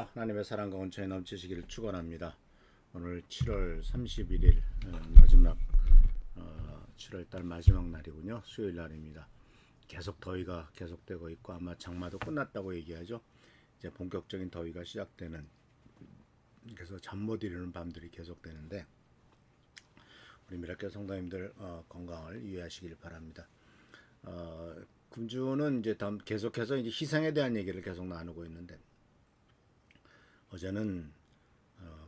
할렐루야. 하나님의 사랑과 온천이 넘치시기를 축원합니다. 오늘 7월 31일 마지막 7월달 마지막 날이군요. 수요일 날입니다. 계속 더위가 계속되고 있고 아마 장마도 끝났다고 얘기하죠. 이제 본격적인 더위가 시작되는, 그래서 잠 못 이루는 밤들이 계속되는데 우리 미라클 성도님들 건강을 유의하시길 바랍니다. 금주는 이제 계속해서 이제 희생에 대한 얘기를 계속 나누고 있는데, 어제는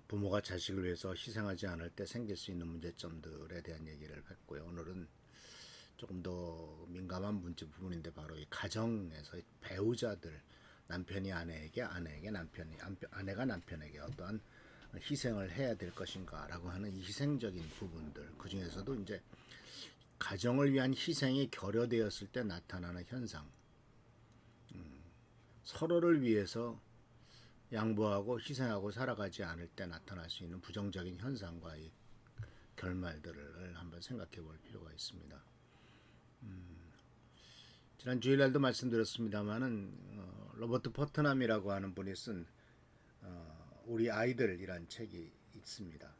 부모가 자식을 위해서 희생하지 않을 때 생길 수 있는 문제점들에 대한 얘기를 했고요. 오늘은 조금 더 민감한 문제 부분인데, 바로 이 가정에서 배우자들, 남편이 아내에게, 아내가 남편에게 어떠한 희생을 해야 될 것인가라고 하는 이 희생적인 부분들, 그 중에서도 이제 가정을 위한 희생이 결여되었을 때 나타나는 현상, 서로를 위해서 양보하고 희생하고 살아가지 않을 때 나타날 수 있는 부정적인 현상과의 결말들을 한번 생각해 볼 필요가 있습니다. 지난 주일날도 말씀드렸습니다마는 로버트 퍼트남이라고 하는 분이 쓴 우리 아이들이란 책이 있습니다.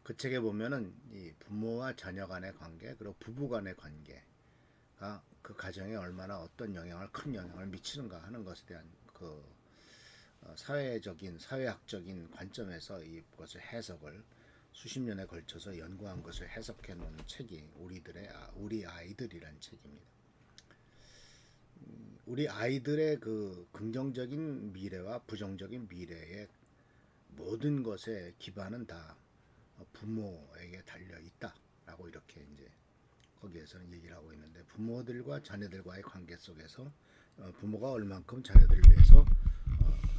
그 책에 보면은 이 부모와 자녀 간의 관계, 그리고 부부 간의 관계가 그 가정에 얼마나 어떤 큰 영향을 미치는가 하는 것에 대한 그 사회학적인 관점에서 이것을 해석을 수십 년에 걸쳐서 연구한 것을 해석해 놓은 책이 우리 아이들이란 책입니다. 우리 아이들의 그 긍정적인 미래와 부정적인 미래의 모든 것의 기반은 다 부모에게 달려 있다라고 이렇게 이제 거기에서는 얘기를 하고 있는데, 부모들과 자녀들과의 관계 속에서 부모가 얼만큼 자녀들을 위해서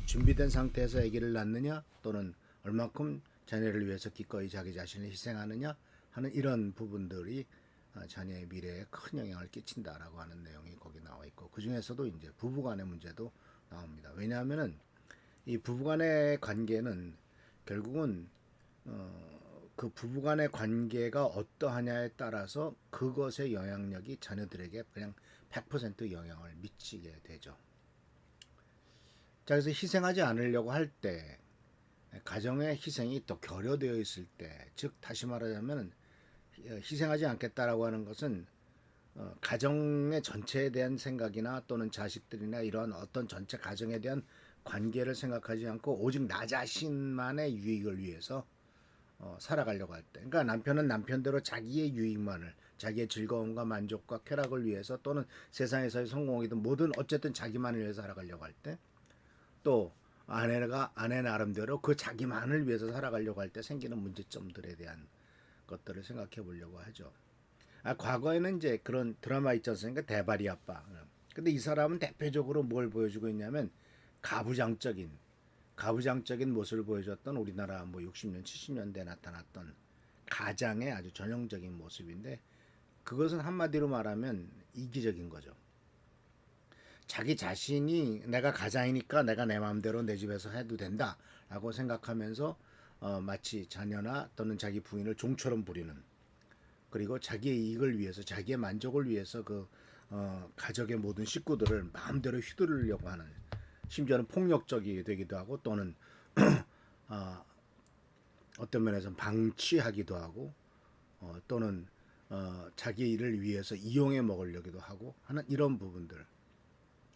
준비된 상태에서 아기를 낳느냐, 또는 얼만큼 자녀를 위해서 기꺼이 자기 자신을 희생하느냐 하는 이런 부분들이 자녀의 미래에 큰 영향을 끼친다라고 하는 내용이 거기 나와 있고, 그 중에서도 이제 부부간의 문제도 나옵니다. 왜냐하면은 이 부부간의 관계는 결국은 그 부부간의 관계가 어떠하냐에 따라서 그것의 영향력이 자녀들에게 그냥 100% 영향을 미치게 되죠. 자, 그래서 희생하지 않으려고 할 때, 가정의 희생이 또 결여되어 있을 때, 즉 다시 말하자면 희생하지 않겠다라고 하는 것은 가정의 전체에 대한 생각이나 또는 자식들이나 이런 어떤 전체 가정에 대한 관계를 생각하지 않고 오직 나 자신만의 유익을 위해서 살아가려고 할 때, 그러니까 남편은 남편대로 자기의 유익만을, 자기의 즐거움과 만족과 쾌락을 위해서, 또는 세상에서의 성공이든 뭐든 어쨌든 자기만을 위해서 살아가려고 할 때, 또 아내가 아내 나름대로 그 자기만을 위해서 살아가려고 할 때 생기는 문제점들에 대한 것들을 생각해 보려고 하죠. 과거에는 이제 그런 드라마 있지 않습니까? 대바리 아빠. 근데 이 사람은 대표적으로 뭘 보여주고 있냐면 가부장적인 모습을 보여줬던, 우리나라 뭐 60년, 70년대에 나타났던 가장의 아주 전형적인 모습인데, 그것은 한마디로 말하면 이기적인 거죠. 자기 자신이 내가 가장이니까 내가 내 마음대로 내 집에서 해도 된다라고 생각하면서 마치 자녀나 또는 자기 부인을 종처럼 부리는, 그리고 자기의 이익을 위해서, 자기의 만족을 위해서 그 가족의 모든 식구들을 마음대로 휘두르려고 하는, 심지어는 폭력적이 되기도 하고, 또는 어떤 면에서는 방치하기도 하고, 또는 자기 일을 위해서 이용해 먹으려기도 하고 하는 이런 부분들.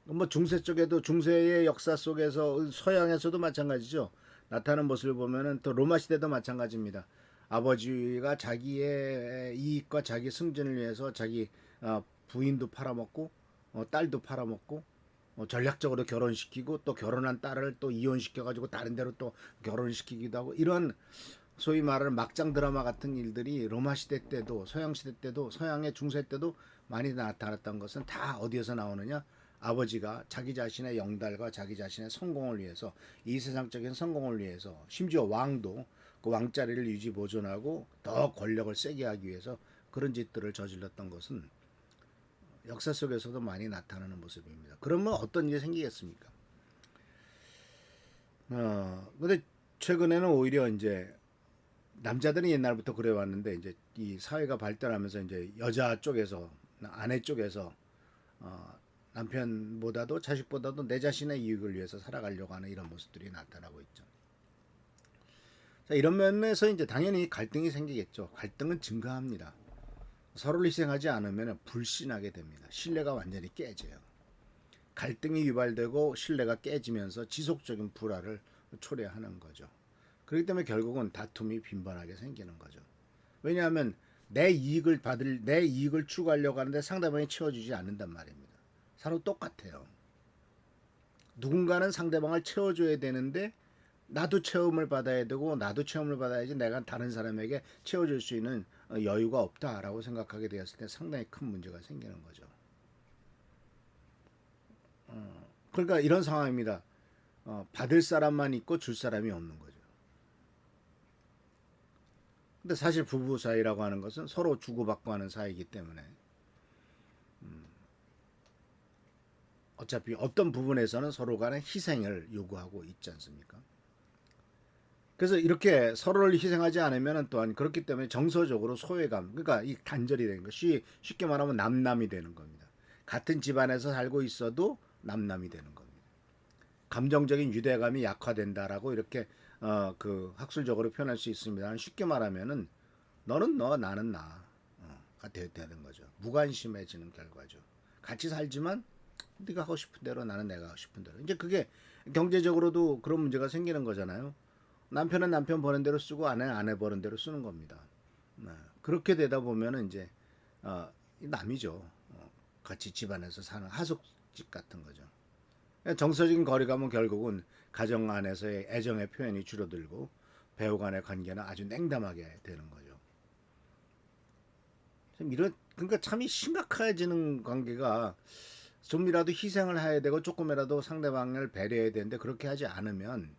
뭐 중세 쪽에도, 중세의 역사 속에서 서양에서도 마찬가지죠. 나타나는 모습을 보면은 또 로마 시대도 마찬가지입니다. 아버지가 자기의 이익과 자기 승진을 위해서 자기 부인도 팔아먹고 딸도 팔아먹고 전략적으로 결혼시키고, 또 결혼한 딸을 또 이혼시켜가지고 다른 데로 또 결혼시키기도 하고, 이런 소위 말하는 막장 드라마 같은 일들이 로마 시대 때도, 서양 시대 때도, 서양의 중세 때도 많이 나타났던 것은 다 어디에서 나오느냐? 아버지가 자기 자신의 영달과 자기 자신의 성공을 위해서, 이 세상적인 성공을 위해서, 심지어 왕도 그 왕자리를 유지 보존하고 더 권력을 세게 하기 위해서 그런 짓들을 저질렀던 것은 역사 속에서도 많이 나타나는 모습입니다. 그러면 어떤 일이 생기겠습니까? 근데 최근에는 오히려 이제 남자들은 옛날부터 그래 왔는데, 이제 이 사회가 발달하면서 이제 여자 쪽에서, 아내 쪽에서 남편보다도 자식보다도 내 자신의 이익을 위해서 살아가려고 하는 이런 모습들이 나타나고 있죠. 자, 이런 면에서 이제 당연히 갈등이 생기겠죠. 갈등은 증가합니다. 서로를 희생하지 않으면 불신하게 됩니다. 신뢰가 완전히 깨져요. 갈등이 유발되고 신뢰가 깨지면서 지속적인 불화를 초래하는 거죠. 그렇기 때문에 결국은 다툼이 빈번하게 생기는 거죠. 왜냐하면 내 이익을 추구하려고 하는데 상대방이 채워주지 않는단 말입니다. 서로 똑같아요. 누군가는 상대방을 채워줘야 되는데 나도 체험을 받아야 되고 나도 체험을 받아야지 내가 다른 사람에게 채워줄 수 있는 여유가 없다라고 생각하게 되었을 때 상당히 큰 문제가 생기는 거죠. 그러니까 이런 상황입니다. 받을 사람만 있고 줄 사람이 없는 거죠. 근데 사실 부부 사이라고 하는 것은 서로 주고받고 하는 사이이기 때문에 어차피 어떤 부분에서는 서로 간에 희생을 요구하고 있지 않습니까? 그래서 이렇게 서로를 희생하지 않으면 또한 그렇기 때문에 정서적으로 소외감, 그러니까 이 단절이 되는 거, 쉽게 말하면 남남이 되는 겁니다. 같은 집안에서 살고 있어도 남남이 되는 겁니다. 감정적인 유대감이 약화된다라고 이렇게 그 학술적으로 표현할 수 있습니다. 쉽게 말하면은 너는 너, 나는 나가 되는 거죠. 무관심해지는 결과죠. 같이 살지만 네가 하고 싶은 대로 나는 내가 하고 싶은 대로. 이제 그게 경제적으로도 그런 문제가 생기는 거잖아요. 남편은 남편 버는 대로 쓰고 아내는 아내 버는 대로 쓰는 겁니다. 그렇게 되다 보면은 이제 남이죠. 같이 집안에서 사는 하숙집 같은 거죠. 정서적인 거리감은 결국은 가정 안에서의 애정의 표현이 줄어들고 배우 간의 관계는 아주 냉담하게 되는 거죠. 그러니까 참이 심각해지는 관계가 좀이라도 희생을 해야 되고 조금이라도 상대방을 배려해야 되는데 그렇게 하지 않으면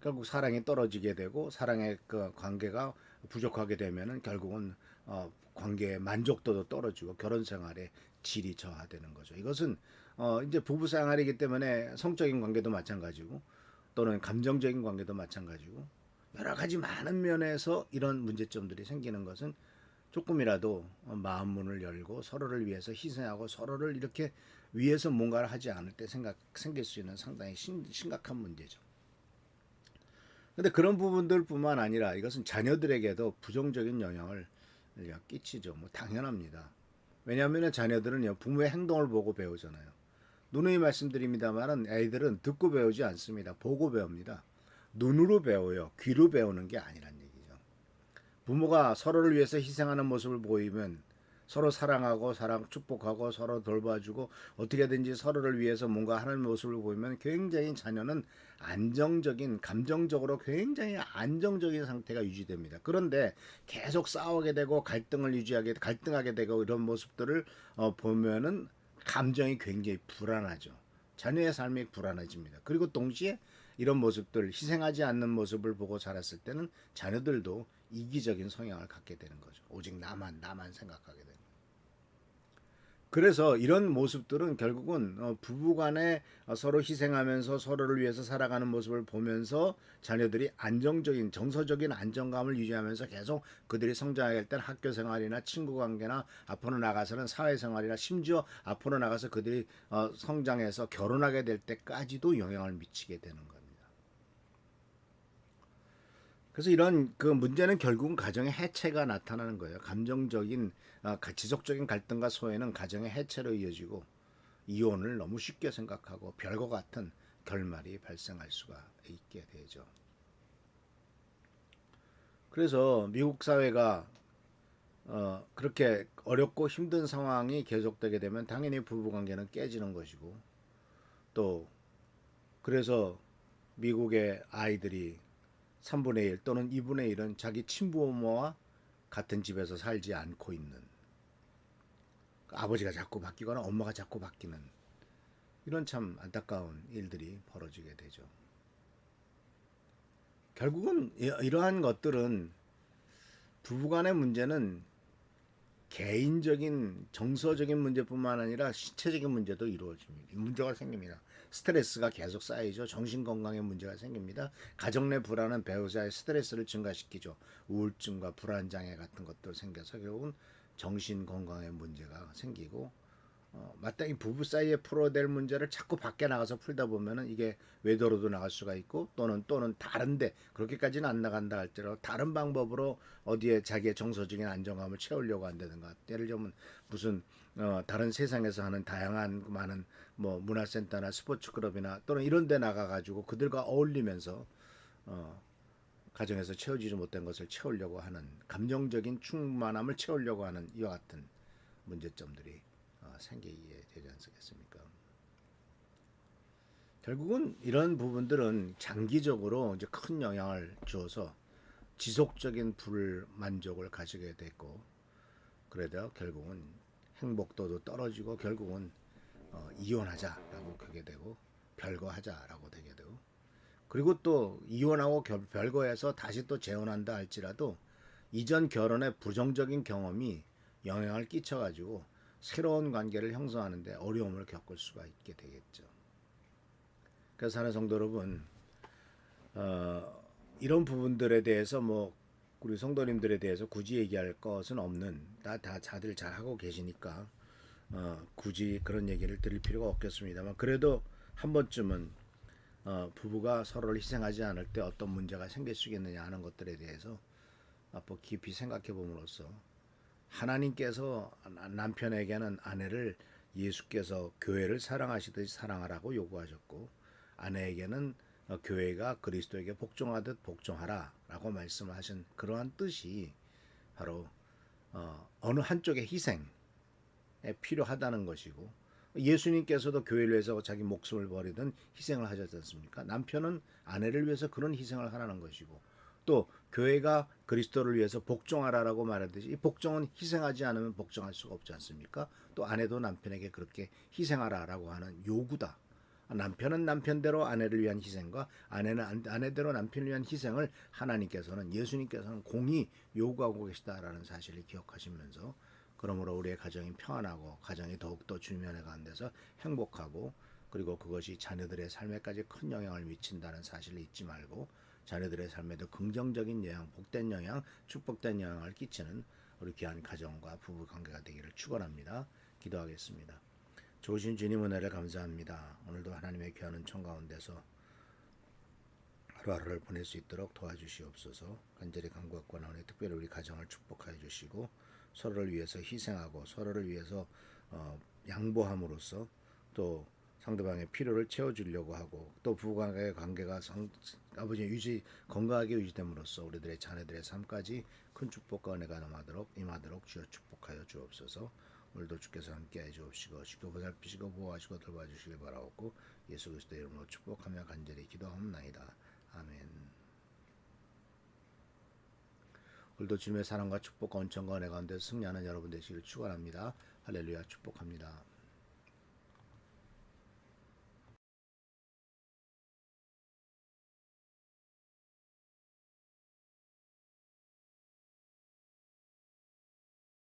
결국 사랑이 떨어지게 되고 사랑의 그 관계가 부족하게 되면은 결국은 관계의 만족도도 떨어지고 결혼 생활의 질이 저하되는 거죠. 이것은 이제 부부 생활이기 때문에 성적인 관계도 마찬가지고 또는 감정적인 관계도 마찬가지고 여러 가지 많은 면에서 이런 문제점들이 생기는 것은 조금이라도 마음 문을 열고 서로를 위해서 희생하고 서로를 이렇게 위해서 뭔가를 하지 않을 때 생길 수 있는 상당히 심각한 문제죠. 근데 그런 부분들뿐만 아니라 이것은 자녀들에게도 부정적인 영향을 끼치죠. 뭐 당연합니다. 왜냐하면 자녀들은요 부모의 행동을 보고 배우잖아요. 누누이 말씀드립니다만은 애들은 듣고 배우지 않습니다. 보고 배웁니다. 눈으로 배워요. 귀로 배우는 게 아니란 얘기죠. 부모가 서로를 위해서 희생하는 모습을 보이면 서로 사랑하고 축복하고 서로 돌봐주고 어떻게든지 서로를 위해서 뭔가 하는 모습을 보이면 굉장히 자녀는 안정적인 감정적으로 굉장히 안정적인 상태가 유지됩니다. 그런데 계속 싸우게 되고 갈등하게 되고 이런 모습들을 보면은 감정이 굉장히 불안하죠. 자녀의 삶이 불안해집니다. 그리고 동시에 이런 모습들 희생하지 않는 모습을 보고 자랐을 때는 자녀들도 이기적인 성향을 갖게 되는 거죠. 오직 나만 생각하게 되는. 그래서 이런 모습들은 결국은 부부간에 서로 희생하면서 서로를 위해서 살아가는 모습을 보면서 자녀들이 안정적인 정서적인 안정감을 유지하면서 계속 그들이 성장할 때는 학교 생활이나 친구 관계나 앞으로 나가서는 사회생활이나 심지어 앞으로 나가서 그들이 성장해서 결혼하게 될 때까지도 영향을 미치게 되는 겁니다. 그래서 이런 그 문제는 결국은 가정의 해체가 나타나는 거예요. 감정적인 지속적인 갈등과 소외는 가정의 해체로 이어지고 이혼을 너무 쉽게 생각하고 별거 같은 결말이 발생할 수가 있게 되죠. 그래서 미국 사회가 그렇게 어렵고 힘든 상황이 계속되게 되면 당연히 부부관계는 깨지는 것이고 또 그래서 미국의 아이들이 3분의 1 또는 2분의 1은 자기 친부모와 같은 집에서 살지 않고 있는 아버지가 자꾸 바뀌거나 엄마가 자꾸 바뀌는 이런 참 안타까운 일들이 벌어지게 되죠. 결국은 이러한 것들은 부부간의 문제는 개인적인 정서적인 문제뿐만 아니라 신체적인 문제도 이루어집니다. 문제가 생깁니다. 스트레스가 계속 쌓이죠. 정신건강에 문제가 생깁니다. 가정 내 불안은 배우자의 스트레스를 증가시키죠. 우울증과 불안장애 같은 것들 생겨서 결국은 정신건강에 문제가 생기고 마땅히 부부 사이에 풀어야 될 문제를 자꾸 밖에 나가서 풀다 보면은 이게 외도로도 나갈 수가 있고 또는 다른데 그렇게까지는 안 나간다 할지라도 다른 방법으로 어디에 자기의 정서적인 안정감을 채우려고 한다든가 예를 들면 무슨 다른 세상에서 하는 다양한 많은 뭐 문화센터나 스포츠 클럽이나 또는 이런 데 나가 가지고 그들과 어울리면서 가정에서 채워지지 못한 것을 채우려고 하는 감정적인 충만함을 채우려고 하는 이와 같은 문제점들이 생기게 되지 않겠습니까? 결국은 이런 부분들은 장기적으로 이제 큰 영향을 주어서 지속적인 불만족을 가지게 됐고 그러다 결국은 행복도도 떨어지고 결국은 이혼하자라고 하게 되고 별거하자라고 되게 되고 그리고 또 이혼하고 별거해서 다시 또 재혼한다 할지라도 이전 결혼의 부정적인 경험이 영향을 끼쳐가지고 새로운 관계를 형성하는데 어려움을 겪을 수가 있게 되겠죠. 그래서 하는 성도 여러분, 이런 부분들에 대해서 뭐 우리 성도님들에 대해서 굳이 얘기할 것은 없는 다 다들 잘 하고 계시니까 굳이 그런 얘기를 드릴 필요가 없겠습니다만 그래도 한 번쯤은 부부가 서로를 희생하지 않을 때 어떤 문제가 생길 수 있겠느냐 하는 것들에 대해서 한번 깊이 생각해 봄으로써 하나님께서 남편에게는 아내를 예수께서 교회를 사랑하시듯이 사랑하라고 요구하셨고 아내에게는 교회가 그리스도에게 복종하듯 복종하라라고 말씀을 하신 그러한 뜻이 바로 어느 한쪽의 희생에 필요하다는 것이고 예수님께서도 교회를 위해서 자기 목숨을 버리던 희생을 하셨지 않습니까? 남편은 아내를 위해서 그런 희생을 하라는 것이고 또 교회가 그리스도를 위해서 복종하라라고 말하듯이 이 복종은 희생하지 않으면 복종할 수가 없지 않습니까? 또 아내도 남편에게 그렇게 희생하라라고 하는 요구다. 남편은 남편대로 아내를 위한 희생과 아내는 아내대로 남편을 위한 희생을 하나님께서는 예수님께서는 공히 요구하고 계시다라는 사실을 기억하시면서 그러므로 우리의 가정이 평안하고 가정이 더욱더 주님의 은혜 가운데서 행복하고 그리고 그것이 자녀들의 삶에까지 큰 영향을 미친다는 사실을 잊지 말고 자녀들의 삶에도 긍정적인 영향, 복된 영향, 축복된 영향을 끼치는 우리 귀한 가정과 부부 관계가 되기를 축원합니다. 기도하겠습니다. 좋으신 주님 은혜를 감사합니다. 오늘도 하나님의 귀한 은총 가운데서 하루하루를 보낼 수 있도록 도와주시옵소서. 간절히 간구하옵나오니 특별히 우리 가정을 축복하여 주시고 서로를 위해서 희생하고 서로를 위해서 양보함으로써 또 상대방의 필요를 채워주려고 하고 또 부부간의 관계가 아버지 건강하게 유지됨으로써 우리들의 자녀들의 삶까지 큰 축복과 은혜가 임하도록 주여 축복하여 주옵소서. 오늘도 주께서 함께해 주옵시고 지켜 보살피시고 보호하시고 돌봐주시길 바라옵고 예수 그리스도의 이름으로 축복하며 간절히 기도하옵나이다. 아멘. 오늘도 주님의 사랑과 축복과 온천과 은혜 가운데 승리하는 여러분 되시길 축원합니다. 할렐루야 축복합니다.